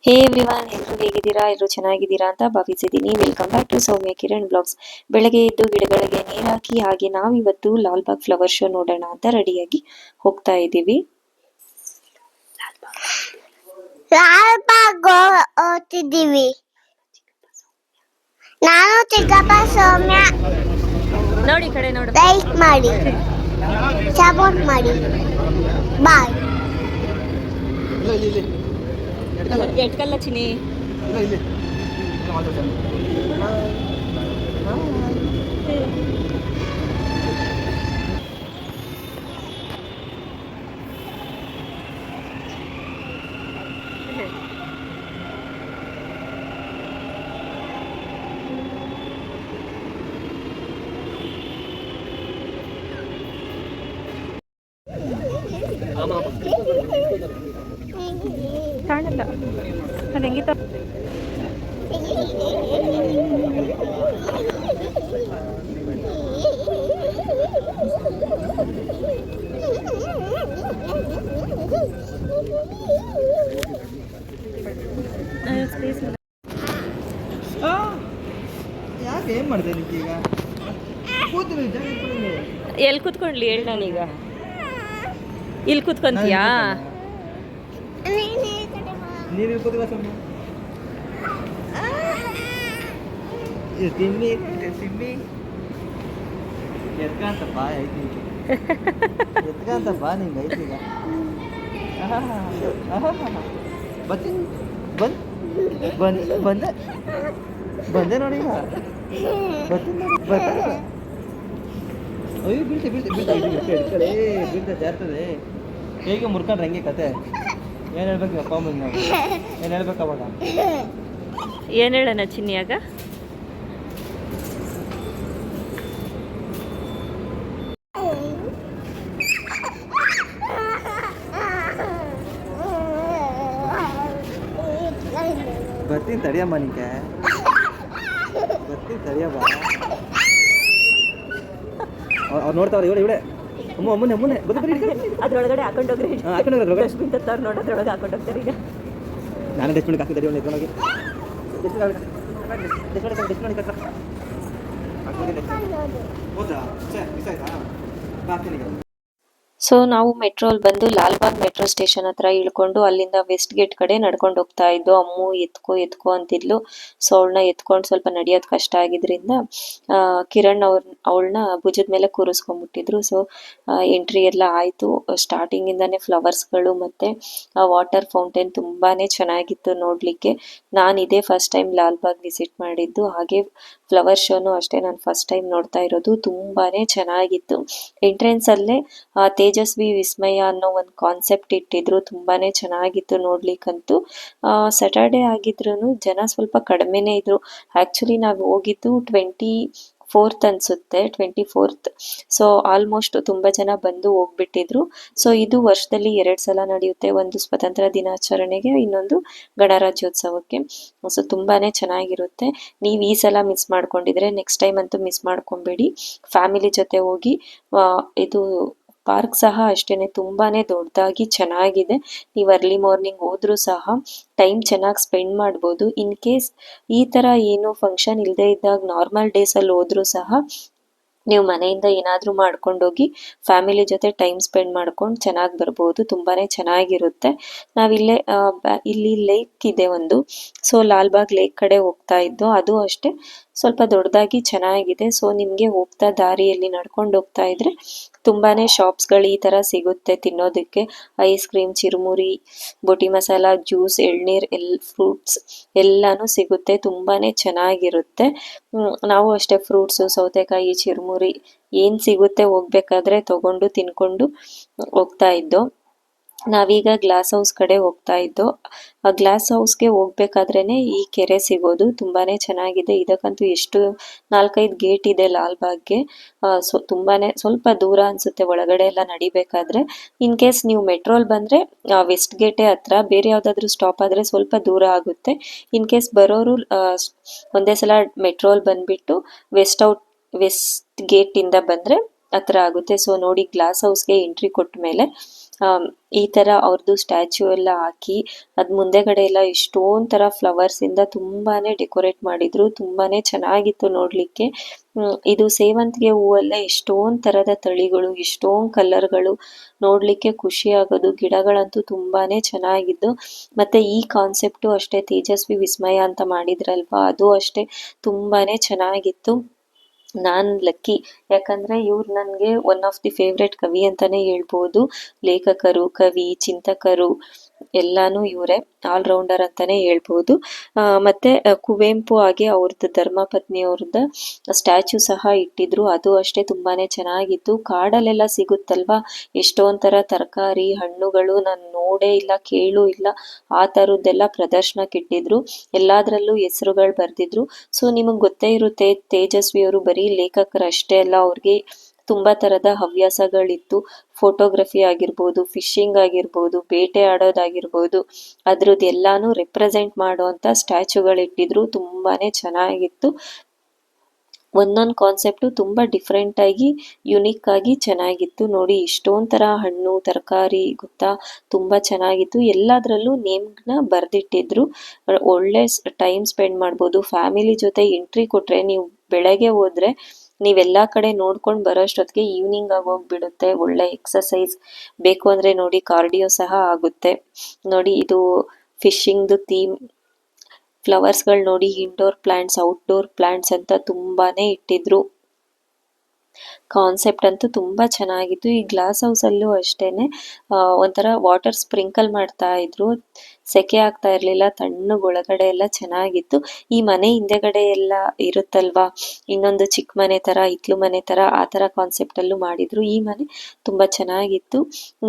ಹೇ everyone, ಎಲ್ಲರೂ ಹೇಗಿದ್ದೀರಾ? ಎಲ್ಲರೂ ಚೆನ್ನಾಗಿದ್ದೀರಾ ಅಂತ ಭಾವಿಸಿದ್ದೀನಿ. Welcome back to Saumya Kiran blogs. ಬೆಳಗ್ಗೆ ಎದ್ದು ಗಿಡಗಳಿಗೆ ನೀರು ಹಾಕಿ ಹಾಗೆ ನಾವಿವತ್ತು ಲಾಲ್ಬಾಗ್ ಫ್ಲವರ್ ಶೋ ನೋಡೋಣ ಅಂತ ರೆಡಿಯಾಗಿ ಹೋಗ್ತಾ ಇದ್ದೀವಿ. ಲಾಲ್ಬಾಗ್ ಹೋಗ್ತಿದ್ದೀವಿ. ನಾನು ಚಿಕ್ಕಪ್ಪ ಸೌಮ್ಯ. ನೋಡಿ ಕಡೆ ನೋಡು, ಲೈಕ್ ಮಾಡಿ, ಸಪೋರ್ಟ್ ಮಾಡಿ, ಬಾಯ್. ಎಟ್ಕಲ್ಲ ಚಿನಿ. ಕಾಣಲ್ಲ ಅದು ಹೆಂಗಿತ್ತ. ಯಾಕೆ ಏನು ಮಾಡಿದೆ ಈಗ? ಎಲ್ಲಿ ಕೂತ್ಕೊಂಡ್ಲಿ ಹೇಳಿ, ನಾನೀಗ ಇಲ್ಲಿ ಕೂತ್ಕೊಂತೀಯಾ? ನೀನು ಕೂತ್ಕೋ ಸುಮ್ಮನೆ. ತಿಮ್ಮಿ ತಿಮ್ಮಿ ಎತ್ಕಂತ ಬಾ ಐತಿ, ಎತ್ಕಂತ ಬಾ ನಿಂಗೆ ಐತಿಗ. ಬತ್ತಿ ಬಂದ್ ಬಂದ್ ಬಂದೆ ಬಂದೆ ನೋಡಿ ಈಗ. ಬರ್ತೀನಿ ನೋಡಿ, ಬರ್ತಾನೆ. ಅಯ್ಯೋ ಬೀಳ್ತೆ ಬೀಳ್ತೆ ಬೀಳ್ತೆ ಹಿಡ್ಕಡೆ ಬೀಳ್ತೆ ಜಾರ್ತದೆ. ಹೇಗೆ ಮುರ್ಕೊಂಡ್ರೆ ಹಂಗೆ ಕತೆ. ಏನು ಹೇಳ್ಬೇಕು ಅಪ್ಪ ಅಮ್ಮಂಗೆ? ನಾವು ಏನು ಹೇಳ್ಬೇಕು ಅವಾಗ? ಏನು ಹೇಳೋಣ ಚಿನ್ನಿಯಾಗ? ಬರ್ತೀನಿ ತಡಿಯಮ್ಮ, ನಿಂಗೆ ಬರ್ತೀನಿ ತಡಿಯಮ್ಮ. ಅವ್ರು ನೋಡ್ತಾವ್ರೆ, ಇವಳೆ ಅಮ್ಮ ಅಮ್ಮನೆ ಅಮ್ಮನೆ ಅದ್ರೊಳಗಡೆ ಹಾಕೊಂಡೋಗ್ರಿ. ಹಾಕೊಂಡೋಗ್ರೆ ಡಸ್ಟ್ಬಿನ್ ತರ್ತಾರೆ ನೋಡಿ, ಅದ್ರೊಳಗೆ ಹಾಕೊಂಡೋಗ್ತಾರೆ. ಈಗ ನಾನು ಡಸ್ಟ್ಬಿನ್ಗೆ ಹಾಕಿದ್ದೆ ಇವಳು ಎತ್ಕೊಂಡೋಗಿ. ಹೌದಾ? ಮಿಸ್ ಆಯ್ತಾ? ಹಾಕ್ತೀನಿ. ಸೊ ನಾವು ಮೆಟ್ರೋಲ್ ಬಂದು ಲಾಲ್ಬಾಗ್ ಮೆಟ್ರೋ ಸ್ಟೇಷನ್ ಹತ್ರ ಇಳ್ಕೊಂಡು ಅಲ್ಲಿಂದ ವೆಸ್ಟ್ ಗೇಟ್ ಕಡೆ ನಡ್ಕೊಂಡು ಹೋಗ್ತಾ ಇದ್ದು. ಅಮ್ಮು ಎತ್ಕೋ ಅಂತಿದ್ಲು. ಸೊ ಅವಳನ್ನ ಎತ್ಕೊಂಡು ಸ್ವಲ್ಪ ನಡೆಯೋದು ಕಷ್ಟ ಆಗಿದ್ರಿಂದ ಕಿರಣ್ ಅವಳನ್ನ ಭುಜದ ಮೇಲೆ ಕೂರಿಸ್ಕೊಂಡ್ಬಿಟ್ಟಿದ್ರು. ಸೊ ಎಂಟ್ರಿ ಎಲ್ಲ ಆಯಿತು. ಸ್ಟಾರ್ಟಿಂಗಿಂದಾನೇ ಫ್ಲವರ್ಸ್ಗಳು ಮತ್ತು ವಾಟರ್ ಫೌಂಟೇನ್ ತುಂಬಾ ಚೆನ್ನಾಗಿತ್ತು ನೋಡಲಿಕ್ಕೆ. ನಾನು ಇದೇ ಫಸ್ಟ್ ಟೈಮ್ ಲಾಲ್ಬಾಗ್ ವಿಸಿಟ್ ಮಾಡಿದ್ದು. ಹಾಗೆ ಫ್ಲವರ್ ಶೋನು ಅಷ್ಟೇ ನಾನು ಫಸ್ಟ್ ಟೈಮ್ ನೋಡ್ತಾ ಇರೋದು. ತುಂಬಾ ಚೆನ್ನಾಗಿತ್ತು. ಎಂಟ್ರೆನ್ಸಲ್ಲೇ ತೇಜಸ್ವಿ ವಿಸ್ಮಯ ಅನ್ನೋ ಒಂದು ಕಾನ್ಸೆಪ್ಟ್ ಇಟ್ಟಿದ್ರು. ತುಂಬಾನೇ ಚೆನ್ನಾಗಿತ್ತು ನೋಡ್ಲಿಕ್ಕಂತೂ. ಸ್ಯಾಟರ್ಡೆ ಆಗಿದ್ರು ಜನ ಸ್ವಲ್ಪ ಕಡಿಮೆನೇ ಇದ್ರು. ಆ್ಯಕ್ಚುಲಿ ನಾವು ಹೋಗಿದ್ದು 24th ಅನಿಸುತ್ತೆ, 24th. ಸೊ ಆಲ್ಮೋಸ್ಟ್ ತುಂಬ ಜನ ಬಂದು ಹೋಗ್ಬಿಟ್ಟಿದ್ರು. ಸೊ ಇದು ವರ್ಷದಲ್ಲಿ 2 ಸಲ ನಡೆಯುತ್ತೆ, ಒಂದು ಸ್ವತಂತ್ರ ದಿನಾಚರಣೆಗೆ, ಇನ್ನೊಂದು ಗಣರಾಜ್ಯೋತ್ಸವಕ್ಕೆ. ಸೊ ತುಂಬಾ ಚೆನ್ನಾಗಿರುತ್ತೆ. ನೀವು ಈ ಸಲ ಮಿಸ್ ಮಾಡ್ಕೊಂಡಿದ್ರೆ ನೆಕ್ಸ್ಟ್ ಟೈಮ್ ಅಂತೂ ಮಿಸ್ ಮಾಡ್ಕೊಬೇಡಿ. ಫ್ಯಾಮಿಲಿ ಜೊತೆ ಹೋಗಿ. ಇದು ಪಾರ್ಕ್ ಸಹ ಅಷ್ಟೇನೆ ತುಂಬಾನೇ ದೊಡ್ಡದಾಗಿ ಚೆನ್ನಾಗಿದೆ. ನೀವು ಅರ್ಲಿ ಮಾರ್ನಿಂಗ್ ಹೋದ್ರೂ ಸಹ ಟೈಮ್ ಚೆನ್ನಾಗಿ ಸ್ಪೆಂಡ್ ಮಾಡ್ಬೋದು. ಇನ್ ಕೇಸ್ ಈ ಥರ ಏನು ಫಂಕ್ಷನ್ ಇಲ್ಲದೆ ಇದ್ದಾಗ ನಾರ್ಮಲ್ ಡೇಸಲ್ಲಿ ಹೋದ್ರೂ ಸಹ ನೀವು ಮನೆಯಿಂದ ಏನಾದರೂ ಮಾಡ್ಕೊಂಡೋಗಿ ಫ್ಯಾಮಿಲಿ ಜೊತೆ ಟೈಮ್ ಸ್ಪೆಂಡ್ ಮಾಡ್ಕೊಂಡು ಚೆನ್ನಾಗಿ ಬರ್ಬೋದು. ತುಂಬಾ ಚೆನ್ನಾಗಿರುತ್ತೆ. ನಾವಿಲ್ಲೇ ಇಲ್ಲಿ ಲೇಕ್ ಇದೆ ಒಂದು. ಸೊ ಲಾಲ್ಬಾಗ್ ಲೇಕ್ ಕಡೆ ಹೋಗ್ತಾ ಇದ್ದು. ಅದು ಅಷ್ಟೇ ಸ್ವಲ್ಪ ದೊಡ್ಡದಾಗಿ ಚೆನ್ನಾಗಿದೆ. ಸೊ ನಿಮಗೆ ಹೋಗ್ತಾ ದಾರಿಯಲ್ಲಿ ನಡ್ಕೊಂಡು ಹೋಗ್ತಾ ಇದ್ರೆ ತುಂಬಾ ಶಾಪ್ಸ್ಗಳು ಈ ಥರ ಸಿಗುತ್ತೆ ತಿನ್ನೋದಕ್ಕೆ. ಐಸ್ ಕ್ರೀಮ್, ಚಿರುಮುರಿ, ಬೋಟಿ ಮಸಾಲ, ಜ್ಯೂಸ್, ಎಳ್ನೀರು, ಫ್ರೂಟ್ಸ್ ಎಲ್ಲನೂ ಸಿಗುತ್ತೆ. ತುಂಬಾ ಚೆನ್ನಾಗಿರುತ್ತೆ. ನಾವು ಅಷ್ಟೇ ಫ್ರೂಟ್ಸು, ಸೌತೆಕಾಯಿ, ಚಿರುಮುರಿ ಏನು ಸಿಗುತ್ತೆ ಹೋಗ್ಬೇಕಾದ್ರೆ ತಗೊಂಡು ತಿನ್ಕೊಂಡು ಹೋಗ್ತಾ ಇದ್ದೋ. ನಾವೀಗ ಗ್ಲಾಸ್ ಹೌಸ್ ಕಡೆ ಹೋಗ್ತಾ ಇದ್ದೋ. ಆ ಗ್ಲಾಸ್ ಹೌಸ್ಗೆ ಹೋಗ್ಬೇಕಾದ್ರೇನೆ ಈ ಕೆರೆ ಸಿಗೋದು. ತುಂಬಾನೇ ಚೆನ್ನಾಗಿದೆ. ಇದಕ್ಕಂತೂ ಎಷ್ಟು 4-5 ಗೇಟ್ ಇದೆ ಲಾಲ್ಬಾಗ್ಗೆ. ಸೊ ತುಂಬಾನೇ ಸ್ವಲ್ಪ ದೂರ ಅನ್ಸುತ್ತೆ ಒಳಗಡೆ ಎಲ್ಲ ನಡಿಬೇಕಾದ್ರೆ. ಇನ್ ಕೇಸ್ ನೀವು ಮೆಟ್ರೋಲ್ ಬಂದ್ರೆ ವೆಸ್ಟ್ ಗೇಟೇ ಹತ್ರ, ಬೇರೆ ಯಾವ್ದಾದ್ರು ಸ್ಟಾಪ್ ಆದ್ರೆ ಸ್ವಲ್ಪ ದೂರ ಆಗುತ್ತೆ. ಇನ್ ಕೇಸ್ ಬರೋರು ಒಂದೇ ಸಲ ಮೆಟ್ರೋಲ್ ಬಂದ್ಬಿಟ್ಟು ವೆಸ್ಟ್ ಗೇಟ್ ಇಂದ ಬಂದ್ರೆ ಹತ್ರ ಆಗುತ್ತೆ. ಸೊ ನೋಡಿ, ಗ್ಲಾಸ್ ಹೌಸ್ಗೆ ಎಂಟ್ರಿ ಕೊಟ್ಟ ಮೇಲೆ ಈ ಥರ ಅವ್ರದ್ದು ಸ್ಟ್ಯಾಚ್ಯೂ ಎಲ್ಲ ಹಾಕಿ ಅದು ಮುಂದೆಗಡೆ ಎಲ್ಲ ಎಷ್ಟೊಂದು ಥರ ಫ್ಲವರ್ಸಿಂದ ತುಂಬಾ ಡೆಕೋರೇಟ್ ಮಾಡಿದ್ರು. ತುಂಬಾ ಚೆನ್ನಾಗಿತ್ತು ನೋಡಲಿಕ್ಕೆ. ಇದು ಸೇವಂತಿಗೆ ಹೂವಲ್ಲೇ ಎಷ್ಟೊಂದು ಥರದ ತಳಿಗಳು, ಎಷ್ಟೊಂದು ಕಲರ್ಗಳು, ನೋಡಲಿಕ್ಕೆ ಖುಷಿ ಆಗೋದು. ಗಿಡಗಳಂತೂ ತುಂಬಾ ಚೆನ್ನಾಗಿದ್ದು. ಮತ್ತು ಈ ಕಾನ್ಸೆಪ್ಟು ಅಷ್ಟೇ, ತೇಜಸ್ವಿ ವಿಸ್ಮಯ ಅಂತ ಮಾಡಿದ್ರಲ್ವಾ, ಅದು ಅಷ್ಟೇ ತುಂಬಾ ಚೆನ್ನಾಗಿತ್ತು. ನಾನು ಲಕ್ಕಿ, ಯಾಕಂದರೆ ಇವ್ರು ನನಗೆ ಒನ್ ಆಫ್ ದಿ ಫೇವ್ರೆಟ್ ಕವಿ ಅಂತಲೇ ಹೇಳ್ಬೋದು. ಲೇಖಕರು, ಕವಿ, ಚಿಂತಕರು ಎಲ್ಲಾನು ಇವರೇ, ಆಲ್ರೌಂಡರ್ ಅಂತಲೇ ಹೇಳ್ಬೋದು. ಮತ್ತು ಕುವೆಂಪು ಹಾಗೆ ಅವ್ರದ್ದು ಧರ್ಮಪತ್ನಿ ಅವ್ರದ್ದು ಸ್ಟ್ಯಾಚ್ಯೂ ಸಹ ಇಟ್ಟಿದ್ರು. ಅದು ಅಷ್ಟೇ ತುಂಬಾ ಚೆನ್ನಾಗಿತ್ತು. ಕಾಡಲ್ಲೆಲ್ಲ ಸಿಗುತ್ತಲ್ವಾ ಎಷ್ಟೊಂದು ಥರ ತರಕಾರಿ, ಹಣ್ಣುಗಳು, ನಾನು ನೋಡೇ ಇಲ್ಲ, ಕೇಳೂ ಇಲ್ಲ, ಆ ಥರದ್ದೆಲ್ಲ ಪ್ರದರ್ಶನಕ್ಕೆ ಇಟ್ಟಿದ್ರು. ಎಲ್ಲದರಲ್ಲೂ ಹೆಸರುಗಳು ಬರೆದಿದ್ರು. ಸೊ ನಿಮಗೆ ಗೊತ್ತೇ ಇರುತ್ತೆ, ತೇಜಸ್ವಿಯವರು ಬರೀ ಲೇಖಕರಷ್ಟೇ ಅಲ್ಲ, ಅವ್ರಿಗೆ ತುಂಬ ಥರದ ಹವ್ಯಾಸಗಳಿತ್ತು. ಫೋಟೋಗ್ರಫಿ ಆಗಿರ್ಬೋದು, ಫಿಶಿಂಗ್ ಆಗಿರ್ಬೋದು, ಬೇಟೆ ಆಡೋದಾಗಿರ್ಬೋದು, ಅದ್ರದ್ದು ಎಲ್ಲಾನು ರೆಪ್ರೆಸೆಂಟ್ ಮಾಡುವಂಥ ಸ್ಟ್ಯಾಚ್ಯೂಗಳಿಟ್ಟಿದ್ರು. ತುಂಬಾ ಚೆನ್ನಾಗಿತ್ತು. ಒಂದೊಂದು ಕಾನ್ಸೆಪ್ಟು ತುಂಬ ಡಿಫ್ರೆಂಟಾಗಿ, ಯುನಿಕ್ ಆಗಿ ಚೆನ್ನಾಗಿತ್ತು. ನೋಡಿ, ಇಷ್ಟೊಂದು ಥರ ಹಣ್ಣು, ತರಕಾರಿ ಗೊತ್ತಾ, ತುಂಬ ಚೆನ್ನಾಗಿತ್ತು. ಎಲ್ಲದರಲ್ಲೂ ನೇಮ್ನ ಬರೆದಿಟ್ಟಿದ್ರು. ಒಳ್ಳೆ ಟೈಮ್ ಸ್ಪೆಂಡ್ ಮಾಡ್ಬೋದು. ಫ್ಯಾಮಿಲಿ ಜೊತೆ ಎಂಟ್ರಿ ಕೊಟ್ಟರೆ, ನೀವು ಬೆಳಗ್ಗೆ ಹೋದರೆ ನೀವೆಲ್ಲ ಕಡೆ ನೋಡ್ಕೊಂಡು ಬರೋಷ್ಟೊತ್ತಿಗೆ ಈವ್ನಿಂಗ್ ಆಗೋಗ್ಬಿಡುತ್ತೆ. ಒಳ್ಳೆ ಎಕ್ಸಸೈಸ್ ಬೇಕು ಅಂದರೆ ನೋಡಿ, ಕಾರ್ಡಿಯೋ ಸಹ ಆಗುತ್ತೆ. ನೋಡಿ, ಇದು ಫಿಶಿಂಗ್ದು ಥೀಮ್. ಫ್ಲವರ್ಸ್ಗಳು ನೋಡಿ, ಇಂಡೋರ್ ಪ್ಲಾಂಟ್ಸ್, ಔಟ್ಡೋರ್ ಪ್ಲಾಂಟ್ಸ್ ಅಂತ ತುಂಬಾನೇ ಇಟ್ಟಿದ್ರು. ಕಾನ್ಸೆಪ್ಟ್ ಅಂತೂ ತುಂಬ ಚೆನ್ನಾಗಿತ್ತು. ಈ ಗ್ಲಾಸ್ ಹೌಸಲ್ಲೂ ಅಷ್ಟೇನೆ ಒಂಥರ ವಾಟರ್ ಸ್ಪ್ರಿಂಕಲ್ ಮಾಡ್ತಾ ಇದ್ರು. ಸೆಕೆ ಆಗ್ತಾ ಇರಲಿಲ್ಲ, ತಣ್ಣಗೆ ಒಳಗಡೆ ಎಲ್ಲ ಚೆನ್ನಾಗಿತ್ತು. ಈ ಮನೆ ಹಿಂದೆಗಡೆ ಎಲ್ಲ ಇರುತ್ತಲ್ವಾ, ಇನ್ನೊಂದು ಚಿಕ್ಕ ಮನೆ ಥರ, ಹಿತ್ಲು ಮನೆ ಥರ, ಆ ಥರ ಕಾನ್ಸೆಪ್ಟಲ್ಲೂ ಮಾಡಿದ್ರು. ಈ ಮನೆ ತುಂಬ ಚೆನ್ನಾಗಿತ್ತು.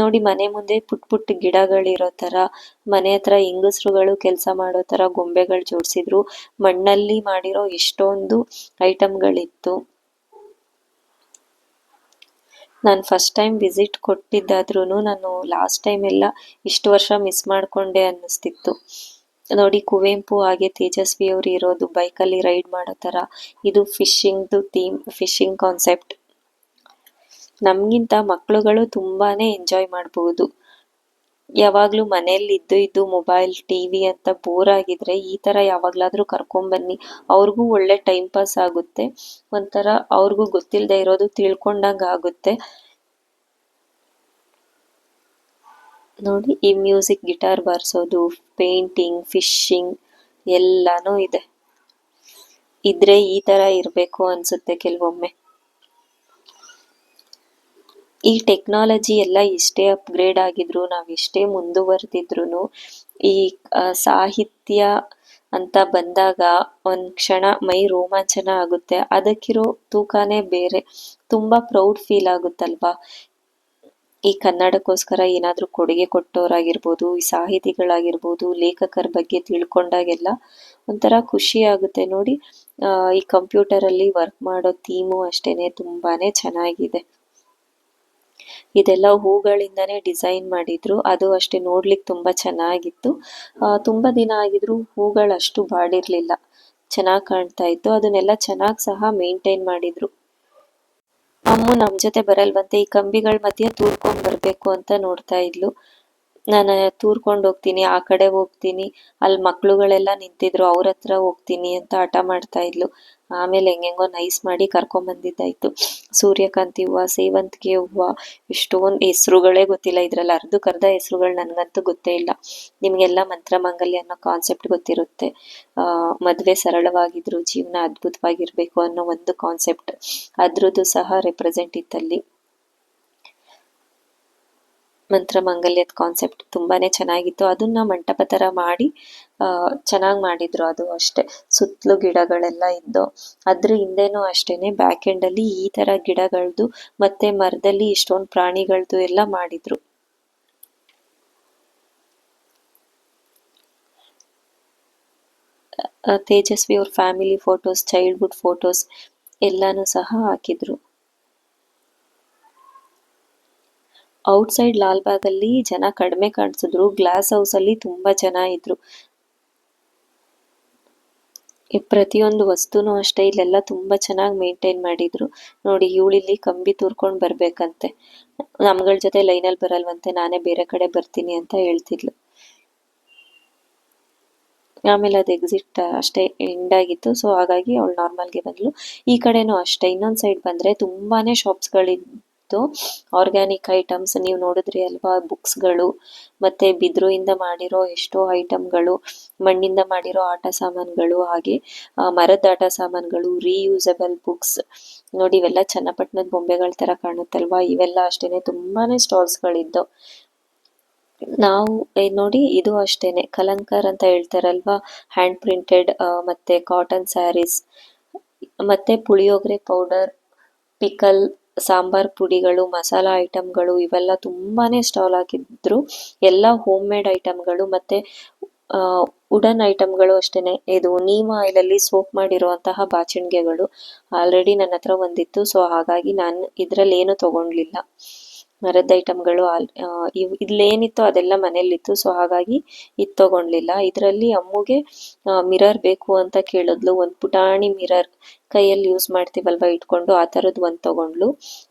ನೋಡಿ, ಮನೆ ಮುಂದೆ ಪುಟ್ಟ ಪುಟ್ಟ ಗಿಡಗಳಿರೋ ಥರ, ಮನೆ ಹತ್ರ ಹೆಂಗಸ್ರುಗಳು ಕೆಲಸ ಮಾಡೋ ಥರ ಗೊಂಬೆಗಳು ಜೋಡಿಸಿದ್ರು. ಮಣ್ಣಲ್ಲಿ ಮಾಡಿರೋ ಎಷ್ಟೊಂದು ಐಟಮ್ಗಳಿತ್ತು. ನಾನು ಫಸ್ಟ್ ಟೈಮ್ ವಿಸಿಟ್ ಕೊಟ್ಟಿದ್ದಾದ್ರೂ ನಾನು ಲಾಸ್ಟ್ ಟೈಮ್ ಎಲ್ಲ ಇಷ್ಟು ವರ್ಷ ಮಿಸ್ ಮಾಡಿಕೊಂಡೆ ಅನ್ನಿಸ್ತಿತ್ತು. ನೋಡಿ, ಕುವೆಂಪು ಹಾಗೆ ತೇಜಸ್ವಿಯವರು ಇರೋದು ಬೈಕಲ್ಲಿ ರೈಡ್ ಮಾಡೋ ಥರ. ಇದು ಫಿಶಿಂಗ್ದು ಥೀಮ್, ಫಿಶಿಂಗ್ ಕಾನ್ಸೆಪ್ಟ್. ನಮಗಿಂತ ಮಕ್ಕಳುಗಳು ತುಂಬಾ ಎಂಜಾಯ್ ಮಾಡ್ಬೋದು. ಯಾವಾಗಲೂ ಮನೆಯಲ್ಲಿ ಇದ್ದು ಮೊಬೈಲ್, ಟಿವಿ ಅಂತ ಬೋರ್ ಆಗಿದ್ರೆ ಈ ಥರ ಯಾವಾಗಲಾದರೂ ಕರ್ಕೊಂಬನ್ನಿ. ಅವ್ರಿಗೂ ಒಳ್ಳೆ ಟೈಮ್ ಪಾಸ್ ಆಗುತ್ತೆ. ಒಂಥರ ಅವ್ರಿಗೂ ಗೊತ್ತಿಲ್ಲದೆ ಇರೋದು ತಿಳ್ಕೊಂಡಂಗೆ ಆಗುತ್ತೆ. ನೋಡಿ, ಈ ಮ್ಯೂಸಿಕ್, ಗಿಟಾರ್ ಬಾರಿಸೋದು, ಪೇಂಟಿಂಗ್, ಫಿಶಿಂಗ್ ಎಲ್ಲಾನು ಇದೆ. ಇದ್ರೆ ಈ ಥರ ಇರಬೇಕು ಅನಿಸುತ್ತೆ ಕೆಲವೊಮ್ಮೆ. ಈ ಟೆಕ್ನಾಲಜಿ ಎಲ್ಲ ಎಷ್ಟೇ ಅಪ್ಗ್ರೇಡ್ ಆಗಿದ್ರು, ನಾವು ಎಷ್ಟೇ ಮುಂದುವರೆದಿದ್ರು, ಈ ಸಾಹಿತ್ಯ ಅಂತ ಬಂದಾಗ ಒಂದು ಕ್ಷಣ ಮೈ ರೋಮಾಂಚನ ಆಗುತ್ತೆ. ಅದಕ್ಕಿರೋ ತೂಕನೇ ಬೇರೆ. ತುಂಬ ಪ್ರೌಡ್ ಫೀಲ್ ಆಗುತ್ತಲ್ವಾ. ಈ ಕನ್ನಡಕ್ಕೋಸ್ಕರ ಏನಾದರೂ ಕೊಡುಗೆ ಕೊಟ್ಟೋರಾಗಿರ್ಬೋದು, ಈ ಸಾಹಿತಿಗಳಾಗಿರ್ಬೋದು, ಲೇಖಕರ ಬಗ್ಗೆ ತಿಳ್ಕೊಂಡಾಗೆಲ್ಲ ಒಂಥರ ಖುಷಿ ಆಗುತ್ತೆ. ನೋಡಿ, ಈ ಕಂಪ್ಯೂಟರಲ್ಲಿ ವರ್ಕ್ ಮಾಡೋ ಥೀಮು ಅಷ್ಟೇ ತುಂಬಾ ಚೆನ್ನಾಗಿದೆ. ಇದೆಲ್ಲ ಹೂಗಳಿಂದನೇ ಡಿಸೈನ್ ಮಾಡಿದ್ರು. ಅದು ಅಷ್ಟೇ ನೋಡ್ಲಿಕ್ಕೆ ತುಂಬ ಚೆನ್ನಾಗಿತ್ತು. ತುಂಬ ದಿನ ಆಗಿದ್ರು ಹೂಗಳು ಅಷ್ಟು ಬಾಡಿರಲಿಲ್ಲ, ಚೆನ್ನಾಗಿ ಕಾಣ್ತಾ ಇತ್ತು. ಅದನ್ನೆಲ್ಲ ಚೆನ್ನಾಗಿ ಸಹ ಮೇಂಟೈನ್ ಮಾಡಿದ್ರು. ಅಮ್ಮು ನಮ್ಮ ಜೊತೆ ಬರಲ್ವಂತೆ, ಈ ಕಂಬಿಗಳ ಮಧ್ಯೆ ತೂರ್ಕೊಂಡು ಬರಬೇಕು ಅಂತ ನೋಡ್ತಾ ಇದ್ಲು. ನಾನು ತೂರ್ಕೊಂಡು ಹೋಗ್ತೀನಿ, ಆ ಕಡೆ ಹೋಗ್ತೀನಿ, ಅಲ್ಲಿ ಮಕ್ಳುಗಳೆಲ್ಲ ನಿಂತಿದ್ರು, ಅವ್ರ ಹತ್ರ ಹೋಗ್ತೀನಿ ಅಂತ ಹಠ ಮಾಡ್ತಾ ಇದ್ಲು. ಆಮೇಲೆ ಹೆಂಗೆಂಗೋ ನೈಸ್ ಮಾಡಿ ಕರ್ಕೊಂಬಂದಿದ್ದಾಯ್ತು. ಸೂರ್ಯಕಾಂತಿ ಹೂವು, ಸೇವಂತಿಗೆ ಹೂವು, ಎಷ್ಟೊಂದು ಹೆಸ್ರುಗಳೇ ಗೊತ್ತಿಲ್ಲ. ಇದ್ರಲ್ಲಿ ಅರ್ಧಕ್ಕರ್ಧ ಹೆಸ್ರುಗಳು ನನಗಂತೂ ಗೊತ್ತೇ ಇಲ್ಲ. ನಿಮಗೆಲ್ಲ ಮಂತ್ರಮಾಂಗಲ್ಯ ಅನ್ನೋ ಕಾನ್ಸೆಪ್ಟ್ ಗೊತ್ತಿರುತ್ತೆ. ಮದುವೆ ಸರಳವಾಗಿದ್ರು ಜೀವನ ಅದ್ಭುತವಾಗಿರಬೇಕು ಅನ್ನೋ ಒಂದು ಕಾನ್ಸೆಪ್ಟ್, ಅದ್ರದ್ದು ಸಹ ರೆಪ್ರೆಸೆಂಟ್ ಇತ್ತಲ್ಲಿ. ಮಂತ್ರಮಾಂಗಲ್ಯದ ಕಾನ್ಸೆಪ್ಟ್ ತುಂಬಾ ಚೆನ್ನಾಗಿತ್ತು. ಅದನ್ನ ಮಂಟಪ ಥರ ಮಾಡಿ ಚೆನ್ನಾಗಿ ಮಾಡಿದ್ರು. ಅದು ಅಷ್ಟೇ, ಸುತ್ತಲೂ ಗಿಡಗಳೆಲ್ಲ ಇದ್ದು, ಅದ್ರ ಹಿಂದೆನೂ ಅಷ್ಟೇನೆ ಬ್ಯಾಕ್ ಎಂಡಲ್ಲಿ ಈ ಥರ ಗಿಡಗಳದ್ದು ಮತ್ತೆ ಮರದಲ್ಲಿ ಇಷ್ಟೊಂದು ಪ್ರಾಣಿಗಳದ್ದು ಎಲ್ಲ ಮಾಡಿದ್ರು. ತೇಜಸ್ವಿ ಅವ್ರ ಫ್ಯಾಮಿಲಿ ಫೋಟೋಸ್, ಚೈಲ್ಡ್ಹುಡ್ ಫೋಟೋಸ್ ಎಲ್ಲಾನು ಸಹ ಹಾಕಿದ್ರು. ಔಟ್ಸೈಡ್ ಲಾಲ್ಬಾಗಲ್ಲಿ ಜನ ಕಡಿಮೆ ಕಾಣಿಸಿದ್ರು, ಗ್ಲಾಸ್ ಹೌಸಲ್ಲಿ ತುಂಬ ಜನ ಇದ್ರು. ಈ ಪ್ರತಿಯೊಂದು ವಸ್ತುನೂ ಅಷ್ಟೇ ಇಲ್ಲೆಲ್ಲ ತುಂಬಾ ಚೆನ್ನಾಗಿ ಮೇಂಟೈನ್ ಮಾಡಿದ್ರು. ನೋಡಿ ಇವಳಿಲ್ಲಿ ಕಂಬಿ ತೂರ್ಕೊಂಡು ಬರ್ಬೇಕಂತೆ, ನಮ್ಗಳ ಜೊತೆ ಲೈನಲ್ಲಿ ಬರಲ್ವಂತೆ, ನಾನೇ ಬೇರೆ ಕಡೆ ಬರ್ತೀನಿ ಅಂತ ಹೇಳ್ತಿದ್ಲು. ಆಮೇಲೆ ಅದು ಎಕ್ಸಿಟ್ ಅಷ್ಟೇ ಎಂಡ್ ಆಗಿತ್ತು, ಸೊ ಹಾಗಾಗಿ ಅವಳು ನಾರ್ಮಲ್ಗೆ ಬಂದ್ಲು. ಈ ಕಡೆನೂ ಅಷ್ಟೇ ಇನ್ನೊಂದು ಸೈಡ್ ಬಂದ್ರೆ ತುಂಬಾನೇ ಶಾಪ್ಸ್ಗಳಿದ್ದು, ಆರ್ಗ್ಯಾನಿಕ್ ಐಟಮ್ಸ್ ನೀವು ನೋಡಿದ್ರಿ ಅಲ್ವಾ, ಬುಕ್ಸ್ಗಳು ಮತ್ತೆ ಬಿದಿರಿಂದ ಮಾಡಿರೋ ಎಷ್ಟೋ ಐಟಮ್ಗಳು, ಮಣ್ಣಿಂದ ಮಾಡಿರೋ ಆಟ ಸಾಮಾನುಗಳು, ಹಾಗೆ ಮರದ ಆಟ ಸಾಮಾನುಗಳು, ರೀಯೂಸಬಲ್ ಬುಕ್ಸ್. ನೋಡಿ ಇವೆಲ್ಲ ಚನ್ನಪಟ್ಟಣದ ಬೊಂಬೆಗಳ ತರ ಕಾಣುತ್ತಲ್ವಾ, ಇವೆಲ್ಲ ಅಷ್ಟೇನೆ ತುಂಬಾನೇ ಸ್ಟಾಲ್ಸ್ಗಳಿದ್ದು. ನಾವು ನೋಡಿ ಇದು ಅಷ್ಟೇನೆ ಕಲಂಕರ್ ಅಂತ ಹೇಳ್ತಾರಲ್ವಾ, ಹ್ಯಾಂಡ್ ಪ್ರಿಂಟೆಡ್ ಮತ್ತೆ ಕಾಟನ್ ಸ್ಯಾರೀಸ್, ಮತ್ತೆ ಪುಳಿಯೋಗರೆ ಪೌಡರ್, ಪಿಕಲ್, ಸಾಂಬಾರ್ ಪುಡಿಗಳು, ಮಸಾಲಾ ಐಟಮ್ಗಳು, ಇವೆಲ್ಲ ತುಂಬಾನೇ ಸ್ಟಾಲ್ ಹಾಕಿದ್ರು. ಎಲ್ಲ ಹೋಮ್ ಮೇಡ್ ಐಟಮ್ಗಳು ಮತ್ತೆ ವುಡನ್ ಐಟಮ್ಗಳು ಅಷ್ಟೇನೆ. ಇದು ನೀಮ್ ಆಯಿಲ್ ಅಲ್ಲಿ ಸೋಪ್ ಮಾಡಿರುವಂತಹ ಬಾಚಿಣಿಗೆಗಳು ಆಲ್ರೆಡಿ ನನ್ನ ಹತ್ರ ಒಂದಿತ್ತು, ಸೊ ಹಾಗಾಗಿ ನಾನು ಇದ್ರಲ್ಲಿ ಏನು ತಗೊಂಡ್ಲಿಲ್ಲ. ಮರದ ಐಟಮ್ಗಳು ಇಲ್ಲೇನಿತ್ತು ಅದೆಲ್ಲ ಮನೇಲಿತ್ತು, ಸೊ ಹಾಗಾಗಿ ಇದು ತಗೊಂಡ್ಲಿಲ್ಲ. ಇದರಲ್ಲಿ ಅಮ್ಮುಗೆ ಮಿರರ್ ಬೇಕು ಅಂತ ಕೇಳಿದ್ಲು, ಒಂದು ಪುಟಾಣಿ ಮಿರರ್ ಕೈಯಲ್ಲಿ ಯೂಸ್ ಮಾಡ್ತೀವಲ್ವಾ ಇಟ್ಕೊಂಡು, ಆ ಥರದ್ದು ಒಂದು ತಗೊಂಡ್ಲು.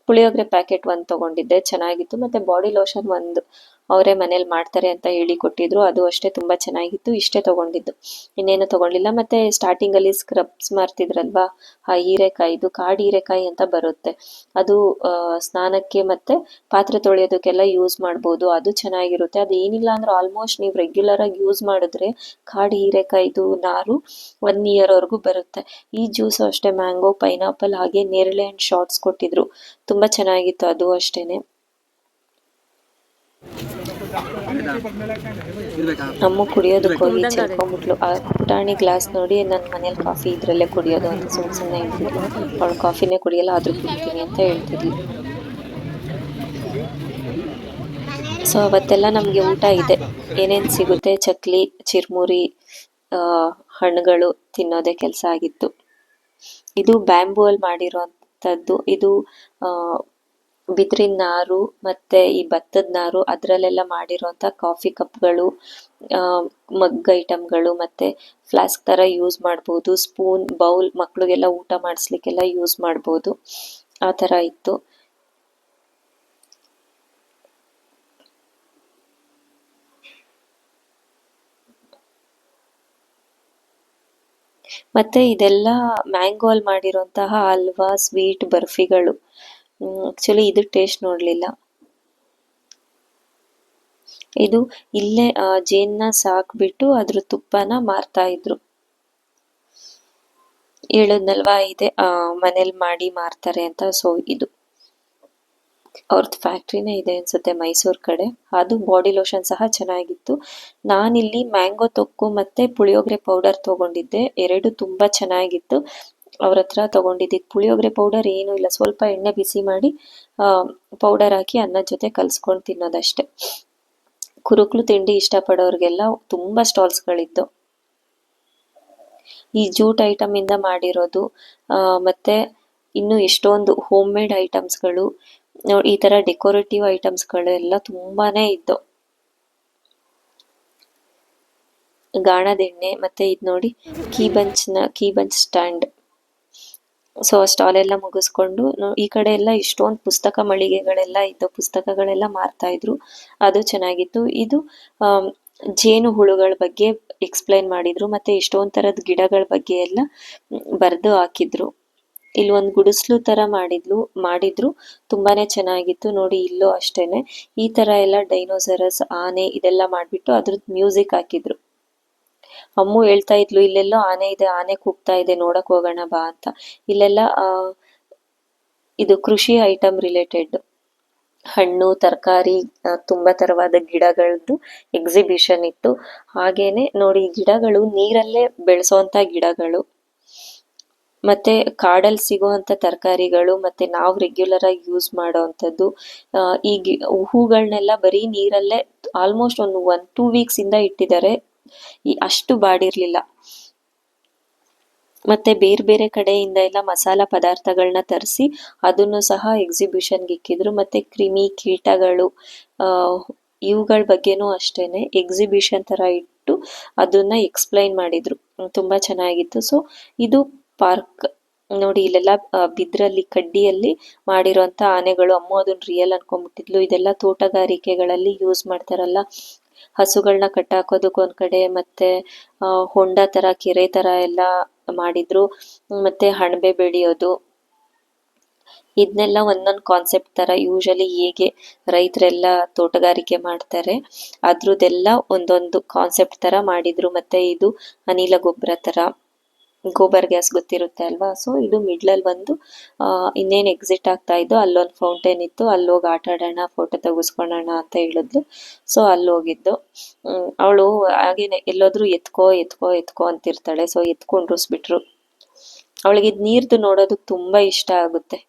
ಪುಳಿಯೋಗರೆ ಪ್ಯಾಕೆಟ್ ಒಂದು ತಗೊಂಡಿದ್ದೆ, ಚೆನ್ನಾಗಿತ್ತು. ಮತ್ತೆ ಬಾಡಿ ಲೋಷನ್ ಒಂದು ಅವರೇ ಮನೇಲಿ ಮಾಡ್ತಾರೆ ಅಂತ ಹೇಳಿ ಕೊಟ್ಟಿದ್ರು, ಅದು ಅಷ್ಟೇ ತುಂಬಾ ಚೆನ್ನಾಗಿತ್ತು. ಇಷ್ಟೇ ತಗೊಂಡಿದ್ದು, ಇನ್ನೇನು ತಗೊಂಡಿಲ್ಲ. ಮತ್ತೆ ಸ್ಟಾರ್ಟಿಂಗ್ ಅಲ್ಲಿ ಸ್ಕ್ರಬ್ಸ್ ಮಾರ್ತಿದ್ರಲ್ವಾ, ಆ ಹೀರೆಕಾಯಿದು ಕಾಡು ಹೀರೆಕಾಯಿ ಅಂತ ಬರುತ್ತೆ, ಅದು ಸ್ನಾನಕ್ಕೆ ಮತ್ತೆ ಪಾತ್ರೆ ತೊಳೆಯೋದಕ್ಕೆಲ್ಲ ಯೂಸ್ ಮಾಡ್ಬೋದು, ಅದು ಚೆನ್ನಾಗಿರುತ್ತೆ. ಅದೇನಿಲ್ಲ ಅಂದ್ರೆ ಆಲ್ಮೋಸ್ಟ್ ನೀವು ರೆಗ್ಯುಲರ್ ಆಗಿ ಯೂಸ್ ಮಾಡಿದ್ರೆ ಕಾಡು ಹೀರೆಕಾಯ್ದು ನಾರು 1 year ವರೆಗೂ ಬರುತ್ತೆ. ಈ ಜ್ಯೂಸು ಅಷ್ಟೇ ಮ್ಯಾಂಗೋ, ಪೈನಾಪಲ್ ಹಾಗೆ ನೇರಳೆ ಹಣ್ಣು ಶಾರ್ಟ್ಸ್ ಕೊಟ್ಟಿದ್ರು, ತುಂಬಾ ಚೆನ್ನಾಗಿತ್ತು ಅದು ಅಷ್ಟೇನೆ. ಅಮ್ಮ ಕುಡಿಯೋದಕ್ಕೆ ಹೋಗಿ ಚೆಲ್ಕೊಂಡ್ಬಿಟ್ಲು. ಆ ಪುಟಾಣಿ ಗ್ಲಾಸ್ ನೋಡಿ ನನ್ನ ಮನೇಲಿ ಕಾಫಿ ಇದ್ರಲ್ಲೇ ಕುಡಿಯೋದು ಅಂತ ಸುಮ್ಮನೆ ಹೇಳ್ತಿದ್ಲು. ಅವಳು ಕಾಫಿನೇ ಕುಡಿಯಲ್ಲ, ಆದ್ರೂ ಕುಡಿತೀನಿ ಅಂತ ಹೇಳ್ತಿದ್ಲು. ಸೊ ಅವತ್ತೆಲ್ಲ ನಮಗೆ ಊಟ ಇದೆ, ಏನೇನು ಸಿಗುತ್ತೆ ಚಕ್ಲಿ, ಚಿರ್ಮುರಿ, ಹಣ್ಣುಗಳು ತಿನ್ನೋದೇ ಕೆಲಸ ಆಗಿತ್ತು. ಇದು ಬ್ಯಾಂಬೂ ಅಲ್ಲಿ ಮಾಡಿರೋಂಥದ್ದು. ಇದು ಬಿದಿರಿನ ನಾರು ಮತ್ತೆ ಈ ಭತ್ತದ ನಾರು ಅದರಲ್ಲೆಲ್ಲ ಮಾಡಿರೋಂಥ ಕಾಫಿ ಕಪ್ಗಳು, ಮಗ್ ಐಟಮ್ಗಳು, ಮತ್ತೆ ಫ್ಲಾಸ್ಕ್ ತರ ಯೂಸ್ ಮಾಡ್ಬೋದು, ಸ್ಪೂನ್, ಬೌಲ್, ಮಕ್ಳಿಗೆಲ್ಲ ಊಟ ಮಾಡಿಸ್ಲಿಕ್ಕೆಲ್ಲ ಯೂಸ್ ಮಾಡ್ಬೋದು, ಆ ಥರ ಇತ್ತು. ಮತ್ತೆ ಇದೆಲ್ಲ ಮ್ಯಾಂಗೋ ಅಲ್ಲಿ ಮಾಡಿರುವಂತಹ ಹಲ್ವಾ, ಸ್ವೀಟ್, ಬರ್ಫಿಗಳು. ಆಕ್ಚುಲಿ ಇದು ಟೇಸ್ಟ್ ನೋಡ್ಲಿಲ್ಲ. ಇದು ಇಲ್ಲೇ ಜೇನ್ನ ಸಾಕ್ಬಿಟ್ಟು ಅದ್ರ ತುಪ್ಪನ ಮಾರ್ತಾ ಇದ್ರು. ಹೇಳಿದ್ನಲ್ವಾ ಇದೆ ಮನೇಲಿ ಮಾಡಿ ಮಾರ್ತಾರೆ ಅಂತ, ಸೊ ಇದು ಅವ್ರದ್ದು ಫ್ಯಾಕ್ಟ್ರಿನೇ ಇದೆ ಅನ್ಸುತ್ತೆ ಮೈಸೂರ್ ಕಡೆ. ಅದು ಬಾಡಿ ಲೋಷನ್ ಸಹ ಚೆನ್ನಾಗಿತ್ತು. ನಾನಿಲ್ಲಿ ಮ್ಯಾಂಗೋ ತೊಕ್ಕು ಮತ್ತೆ ಪುಳಿಯೋಗರೆ ಪೌಡರ್ ತಗೊಂಡಿದ್ದೆ, ಎರಡು ತುಂಬಾ ಚೆನ್ನಾಗಿತ್ತು. ಅವ್ರ ಹತ್ರ ತಗೊಂಡಿದ್ದಿದ್ದು ಪುಳಿಯೋಗರೆ ಪೌಡರ್ ಏನೂ ಇಲ್ಲ, ಸ್ವಲ್ಪ ಎಣ್ಣೆ ಬಿಸಿ ಮಾಡಿ ಪೌಡರ್ ಹಾಕಿ ಅನ್ನದ ಜೊತೆ ಕಲ್ಸ್ಕೊಂಡು ತಿನ್ನೋದಷ್ಟೇ. ಕುರುಕ್ಲು ತಿಂಡಿ ಇಷ್ಟಪಡೋರ್ಗೆಲ್ಲ ತುಂಬಾ ಸ್ಟಾಲ್ಸ್ಗಳಿತ್ತು. ಈ ಜೂಟ್ ಐಟಮ್ ಇಂದ ಮಾಡಿರೋದು ಮತ್ತೆ ಇನ್ನು ಎಷ್ಟೊಂದು ಹೋಮ್ ಮೇಡ್ ಐಟಮ್ಸ್ಗಳು, ಈ ತರ ಡೆಕೋರೇಟಿವ್ ಐಟಮ್ಸ್ಗಳು ಎಲ್ಲ ತುಂಬಾನೇ ಇತ್ತು. ಗಾಣದ ಎಣ್ಣೆ, ಮತ್ತೆ ಇದು ನೋಡಿ key bunch stand. So stall ಎಲ್ಲ ಮುಗಿಸ್ಕೊಂಡು ಈ ಕಡೆ ಎಲ್ಲ ಇಷ್ಟೊಂದು ಪುಸ್ತಕ ಮಳಿಗೆಗಳೆಲ್ಲ ಇತ್ತು, ಪುಸ್ತಕಗಳೆಲ್ಲ ಮಾರ್ತಾ ಇದ್ರು, ಅದು ಚೆನ್ನಾಗಿತ್ತು. ಇದು ಜೇನು ಹುಳುಗಳ ಬಗ್ಗೆ ಎಕ್ಸ್ಪ್ಲೈನ್ ಮಾಡಿದ್ರು, ಮತ್ತೆ ಎಷ್ಟೊಂದ್ ತರದ ಗಿಡಗಳ ಬಗ್ಗೆ ಎಲ್ಲ ಬರ್ದು ಹಾಕಿದ್ರು. ಇಲ್ಲಿ ಒಂದು ಗುಡಿಸ್ಲು ತರ ಮಾಡಿದ್ರು, ತುಂಬಾನೇ ಚೆನ್ನಾಗಿತ್ತು. ನೋಡಿ ಇಲ್ಲೂ ಅಷ್ಟೇನೆ ಈ ತರ ಎಲ್ಲ ಡೈನೋಸರಸ್, ಆನೆ ಇದೆಲ್ಲ ಮಾಡ್ಬಿಟ್ಟು ಅದ್ರದ್ದು ಮ್ಯೂಸಿಕ್ ಹಾಕಿದ್ರು. ಅಮ್ಮು ಹೇಳ್ತಾ ಇದ್ಲು, ಇಲ್ಲೆಲ್ಲೋ ಆನೆ ಇದೆ, ಆನೆ ಕೂಗ್ತಾ ಇದೆ, ನೋಡಕ್ ಹೋಗೋಣ ಬಾ ಅಂತ. ಇಲ್ಲೆಲ್ಲ ಇದು ಕೃಷಿ ಐಟಮ್ ರಿಲೇಟೆಡ್ ಹಣ್ಣು, ತರಕಾರಿ, ತುಂಬಾ ತರವಾದ ಗಿಡಗಳದ್ದು ಎಕ್ಸಿಬಿಷನ್ ಇತ್ತು. ಹಾಗೇನೆ ನೋಡಿ ಗಿಡಗಳು ನೀರಲ್ಲೇ ಬೆಳೆಸೋಂತ ಗಿಡಗಳು, ಮತ್ತೆ ಕಾಡಲ್ಲಿ ಸಿಗುವಂತ ತರಕಾರಿಗಳು, ಮತ್ತೆ ನಾವು ರೆಗ್ಯುಲರ್ ಆಗಿ ಯೂಸ್ ಮಾಡೋವಂಥದ್ದು. ಈ ಹೂಗಳನ್ನೆಲ್ಲ ಬರೀ ನೀರಲ್ಲೇ ಆಲ್ಮೋಸ್ಟ್ ಒಂದು 1-2 weeks ಇಂದ ಇಟ್ಟಿದ್ದಾರೆ, ಅಷ್ಟು ಬಾಡಿರ್ಲಿಲ್ಲ. ಮತ್ತೆ ಬೇರೆ ಬೇರೆ ಕಡೆಯಿಂದ ಎಲ್ಲ ಮಸಾಲಾ ಪದಾರ್ಥಗಳನ್ನ ತರಿಸಿ ಅದನ್ನು ಸಹ ಎಕ್ಸಿಬಿಷನ್ಗೆ ಇಕ್ಕಿದ್ರು. ಮತ್ತೆ ಕ್ರಿಮಿ ಕೀಟಗಳು ಇವುಗಳ ಬಗ್ಗೆನೂ ಅಷ್ಟೇನೆ ಎಕ್ಸಿಬಿಷನ್ ತರ ಇಟ್ಟು ಅದನ್ನ ಎಕ್ಸ್ಪ್ಲೈನ್ ಮಾಡಿದ್ರು. ತುಂಬ ಚೆನ್ನಾಗಿತ್ತು. ಸೊ ಇದು ಪಾರ್ಕ್ ನೋಡಿ, ಇಲ್ಲೆಲ್ಲ ಬಿದ್ರಲ್ಲಿ ಕಡ್ಡಿಯಲ್ಲಿ ಮಾಡಿರೋಂಥ ಆನೆಗಳು. ಅಮ್ಮ ಅದನ್ನ ರಿಯಲ್ ಅನ್ಕೊಂಡ್ಬಿಟ್ಟಿದ್ಲು. ಇದೆಲ್ಲ ತೋಟಗಾರಿಕೆಗಳಲ್ಲಿ ಯೂಸ್ ಮಾಡ್ತಾರಲ್ಲ, ಹಸುಗಳನ್ನ ಕಟ್ಟಾಕೋದಕ್ಕೆ ಒಂದ್ ಕಡೆ, ಮತ್ತೆ ಹೊಂಡ ತರ ಕೆರೆ ತರ ಎಲ್ಲ ಮಾಡಿದ್ರು, ಮತ್ತೆ ಹಣಬೆ ಬೆಳೆಯೋದು, ಇದನ್ನೆಲ್ಲ ಒಂದೊಂದು ಕಾನ್ಸೆಪ್ಟ್ ತರ ಯೂಶಲಿ ಹೇಗೆ ರೈತರೆಲ್ಲ ತೋಟಗಾರಿಕೆ ಮಾಡ್ತಾರೆ ಅದ್ರದ್ದೆಲ್ಲ ಒಂದೊಂದು ಕಾನ್ಸೆಪ್ಟ್ ತರ ಮಾಡಿದ್ರು. ಮತ್ತೆ ಇದು ಅನಿಲ ಗೊಬ್ಬರ ತರ, ಗೋಬರ್ ಗ್ಯಾಸ್ ಗೊತ್ತಿರುತ್ತೆ ಅಲ್ವಾ. ಸೊ ಇದು ಮಿಡ್ಲಲ್ಲಿ ಬಂದು ಇನ್ನೇನು ಎಕ್ಸಿಟ್ ಆಗ್ತಾ ಇದ್ದು ಅಲ್ಲೊಂದು ಫೌಂಟೇನ್ ಇತ್ತು, ಅಲ್ಲಿ ಹೋಗಿ ಆಟ ಆಡೋಣ, ಫೋಟೋ ತೆಗೆಸ್ಕೊಳ್ಳೋಣ ಅಂತ ಹೇಳಿದ್ಲು. ಸೊ ಅಲ್ಲಿ ಹೋಗಿದ್ದು. ಅವಳು ಹಾಗೇನೆ ಎಲ್ಲೋದ್ರೂ ಎತ್ಕೋ ಎತ್ಕೋ ಎತ್ಕೋ ಅಂತಿರ್ತಾಳೆ. ಸೊ ಎತ್ಕೊಂಡ್ರಿಸ್ಬಿಟ್ರು. ಅವಳಿಗೆ ಇದು ನೀರ್ದು ನೋಡೋದಕ್ಕೆ ತುಂಬಾ ಇಷ್ಟ ಆಗುತ್ತೆ.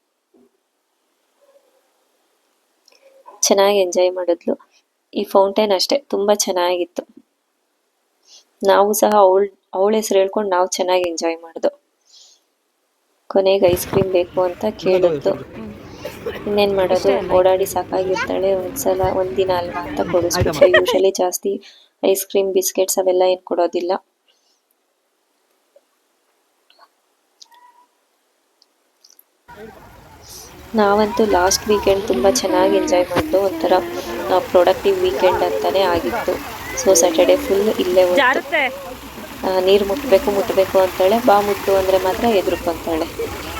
ಚೆನ್ನಾಗಿ ಎಂಜಾಯ್ ಮಾಡಿದ್ಲು. ಈ ಫೌಂಟೇನ್ ಅಷ್ಟೇ ತುಂಬಾ ಚೆನ್ನಾಗಿತ್ತು. ನಾವು ಸಹ ಅವಳ ಹೆಸರು ಹೇಳ್ಕೊಂಡು ನಾವು ಚೆನ್ನಾಗಿ ಎಂಜಾಯ್ ಮಾಡ್ದು. ಕೊನೆಗೆ ಐಸ್ ಕ್ರೀಮ್ ಬೇಕು ಅಂತ ಕೇಳಿದ್ದು. ಇನ್ನೇನ್ ಮಾಡೋದು, ಓಡಾಡಿ ಸಾಕಾಗಿರ್ತಾಳೆ. ಒಂದ್ಸಲ ಒಂದಿನ ಅಲ್ವಾ ಅಂತ ಕೊಡಿಸ್ಬಿಟ್ರೆ. ಯೂಶಲಿ ಜಾಸ್ತಿ ಐಸ್ ಕ್ರೀಮ್ ಬಿಸ್ಕೆಟ್ಸ್ ಅವೆಲ್ಲ ಏನ್ ಕೊಡೋದಿಲ್ಲ. ನಾವಂತೂ ಲಾಸ್ಟ್ ವೀಕೆಂಡ್ ತುಂಬಾ ಚೆನ್ನಾಗಿ ಎಂಜಾಯ್ ಮಾಡ್ದು. ಒಂಥರ ಪ್ರೊಡಕ್ಟಿವ್ ವೀಕೆಂಡ್ ಅಂತಾನೆ ಆಗಿತ್ತು. ಸೊ ಸ್ಯಾಟರ್ಡೆ ಫುಲ್ ಇಲ್ಲೇ ಹೋಯ್ತು. ನೀರು ಮುಟ್ಬೇಕು ಅಂತಾಳೆ, ಬಾ ಮುಟ್ಟು ಅಂದ್ರೆ ಮಾತ್ರ ಎದುರ್ಕೊಂತಾಳೆ.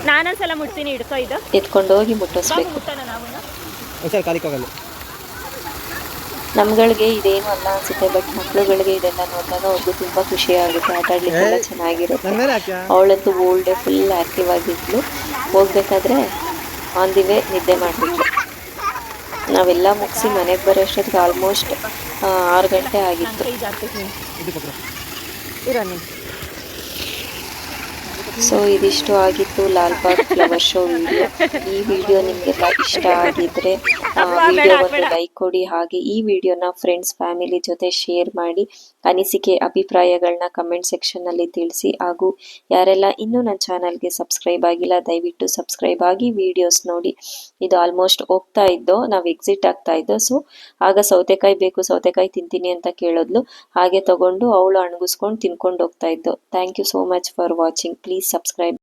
ನಾನೊಂದ್ಸಲ ಮುಟ್ತೀನಿ, ಹಿಡ್ಕೊ. ಇದು ಎತ್ಕೊಂಡೋಗಿ ಮುಟ್ಟಿಸ್ಬೇಕು. ನಮ್ಗಳಿಗೆ ಇದೇನು ಅಲ್ಲ ಅನ್ಸುತ್ತೆ, ಬಟ್ ಮಕ್ಳುಗಳಿಗೆ ಇದೆಲ್ಲ ನೋಡಿದಾಗ ಅವ್ರಿಗೂ ತುಂಬಾ ಖುಷಿ ಆಗುತ್ತೆ. ಆಟ ಆಡ್ಲಿಕ್ಕೆಲ್ಲ ಚೆನ್ನಾಗಿರುತ್ತೆ. ಅವಳಂತೂ ಓಲ್ಡ್ ಡೇ ಫುಲ್ ಆಕ್ಟಿವ್ ಆಗಿದ್ಲು. ಹೋಗ್ಬೇಕಾದ್ರೆ ಆನ್ ದಿ ವೇ ನಿದ್ದೆ ಮಾಡ್ಬಿಟ್ಲು. ನಾವೆಲ್ಲ ಮುಗಿಸಿ ಮನೆಗೆ ಬರೋಷ್ಟೊತ್ತಿಗೆ ಆಲ್ಮೋಸ್ಟ್ 6 ಗಂಟೆ ಆಗಿತ್ತು. ಸೊ ಇದಿಷ್ಟು ಆಗಿತ್ತು ಲಾಲ್ಬಾಗ್ ಫ್ಲವರ್ ಶೋ ವಿಡಿಯೋ. ಈ ವಿಡಿಯೋ ನಿಮಗೆಲ್ಲ ಇಷ್ಟ ಆಗಿದ್ರೆ ವಿಡಿಯೋ ಒಂದು ಲೈಕ್ ಕೊಡಿ. ಹಾಗೆ ಈ ವಿಡಿಯೋನ ಫ್ರೆಂಡ್ಸ್ ಫ್ಯಾಮಿಲಿ ಜೊತೆ ಶೇರ್ ಮಾಡಿ. ಅನಿಸಿಕೆ ಅಭಿಪ್ರಾಯಗಳನ್ನ ಕಮೆಂಟ್ ಸೆಕ್ಷನ್ ನಲ್ಲಿ ತಿಳಿಸಿ. ಹಾಗೂ ಯಾರೆಲ್ಲ ಇನ್ನೂ ನನ್ನ ಚಾನಲ್ಗೆ ಸಬ್ಸ್ಕ್ರೈಬ್ ಆಗಿಲ್ಲ ದಯವಿಟ್ಟು ಸಬ್ಸ್ಕ್ರೈಬ್ ಆಗಿ ವಿಡಿಯೋಸ್ ನೋಡಿ. ಇದು ಆಲ್ಮೋಸ್ಟ್ ಹೋಗ್ತಾ ಇದ್ದೋ, ನಾವು ಎಕ್ಸಿಟ್ ಆಗ್ತಾ ಇದ್ದೋ. ಸೊ ಆಗ ಸೌತೆಕಾಯಿ ಬೇಕು, ಸೌತೆಕಾಯಿ ತಿಂತೀನಿ ಅಂತ ಕೇಳಿದ್ಲು. ಹಾಗೆ ತಗೊಂಡು ಅವಳು ಅಣಗಿಸ್ಕೊಂಡು ತಿನ್ಕೊಂಡು ಹೋಗ್ತಾ ಇದ್ದೋ. Thank you so much for watching. Please subscribe.